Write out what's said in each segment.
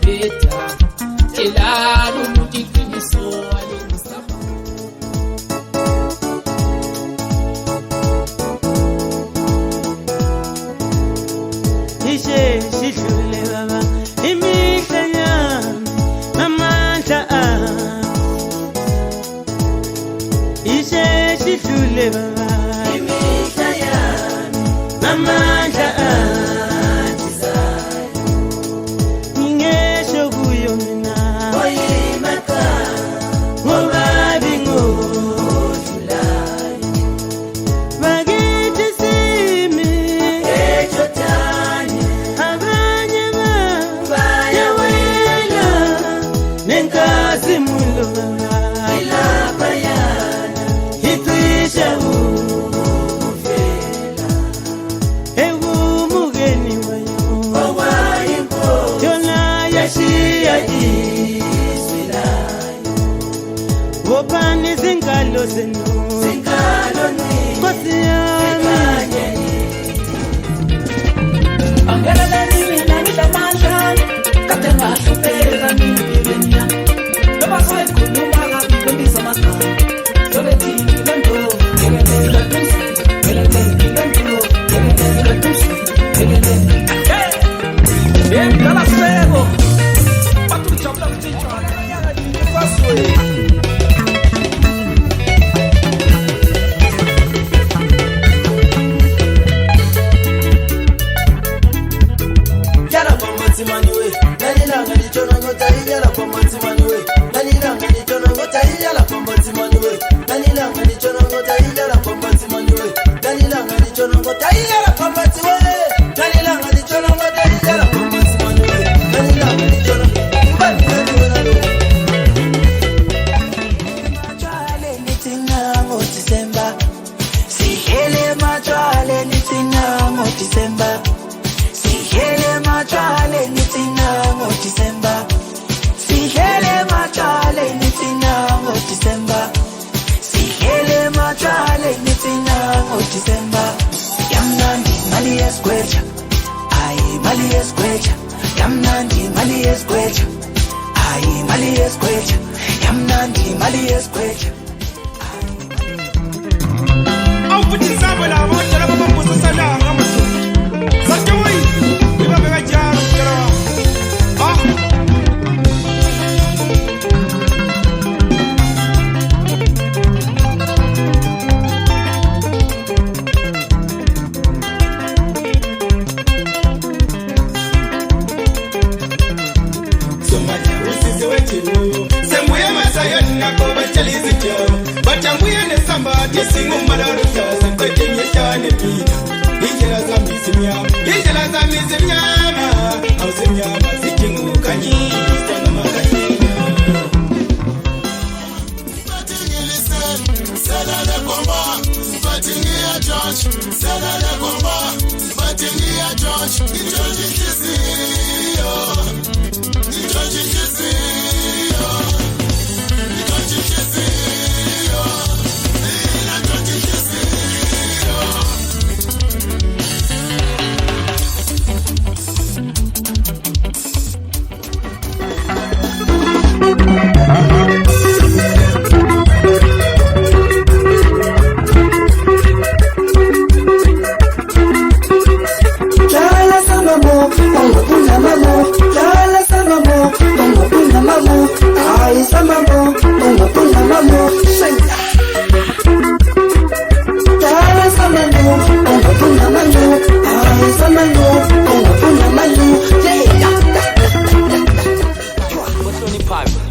better. Telani umuntu iqiniso alenzisaba. Ishe sidlule baba imihla yami namandla Ishe sidlule baba imihla yami namandla Ngingesho kuyo mina oyimaka ngoba bingodlulayo Bakithi simi ejotani abanye bayawela nenkazi mulo ilapha yana itwisha ufela egumukeni wayo owayimpo yona yashiya iswilayo wopani zingalo zenu zingalo ni Nkosi yami Angela mina ngilamandla kade ngahlupheka empilweni yami noma sayikhuluma kabi kwembiza amagama sobethi ngibantu ngala sebo bathu jabula kutshwana nyaka ngifaswe Mani we, nalilanga lichona ngota iyala kwa mani we, nalilanga lichona ngota iyala kwa mani we, nalilanga lichona ngota iyala kwa mani we, nalilanga lichona ngota iyala kwa mani we, nalilanga lichona ngota iyala kwa mani we, nalilanga lichona mbani we nalo. Machale nitinga ngo December, sihele machale nitinga ngo December. Sihele machale nitina ngo December. Sihele machale nitina ngo December. Sihele machale nitina ngo December. Yamnandi mali esquecha. Ay mali esquecha. Yamnandi mali esquecha. Ay mali esquecha. Yamnandi mali esquecha. Au puti samba la mocha la mambo sala ngamaso. Sakewai.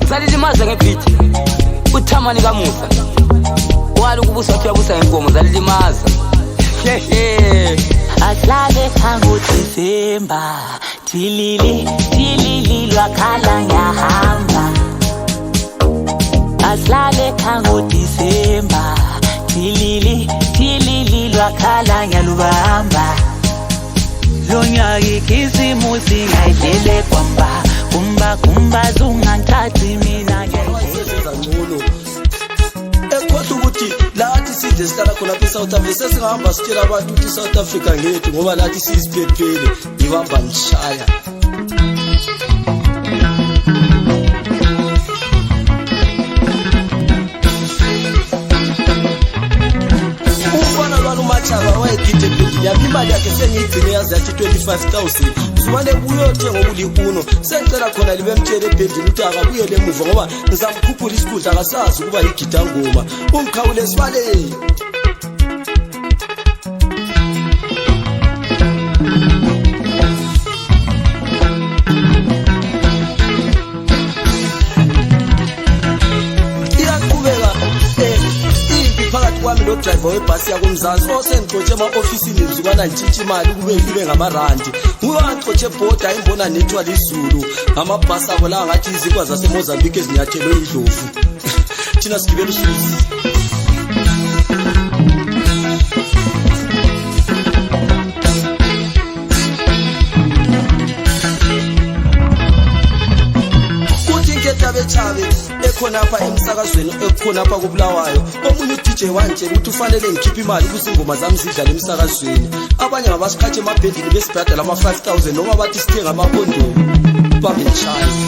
Zalilimaza ngebeat uthamani kamusa wali kubusa uyabusa inkomo zalilimaza Aslale kangu December tilili lwakhala ngiyahamba Aslale kangu December tilili lwakhala ngiyalubamba Lonyaka ikisimusi ngayidlele kwamba kumba zunganthathi mina ngiyangcono ekhohle ukuthi lathi sidle sihlala khona lapha eSouth Africa sesingahamba sitshela abantu ukuthi iSouth Africa ngethu ngoba lathi siziphephele ibamba ngishaya yami imali yakhe sengiyigcine yazi yathi 25,000 uzumane uyothenga okuliuno sengicela khona libemtshele ebhendini ukuthi akabuyele emuva ngoba ngizamkhuphula isikudla akasazi ukuba yigida ngoma ungikhawule esibaleni kwami lo driver webhasi yakumzansi osengixotshe ema-ofisini mzukwana ntshintshi imali kube ngamarandi nguyo angixotshe ebhoda imbona nethwa lizulu ngamabhasi abo la ngathi izikwa zasemozambique ezinyathelwe indlovu thina sigibela usuzi Chabe ekhona apha emsakazweni ekhona apha kuBulawayo omunye uDJ wantshela ukuthi ufanele ngikhiphe imali ukuze ingoma zami zidlale emsakazweni abanye ngabasiqhathe emabhendini besibhadala ama 5,000 noma bathi sithenga amakhondomu bambe chance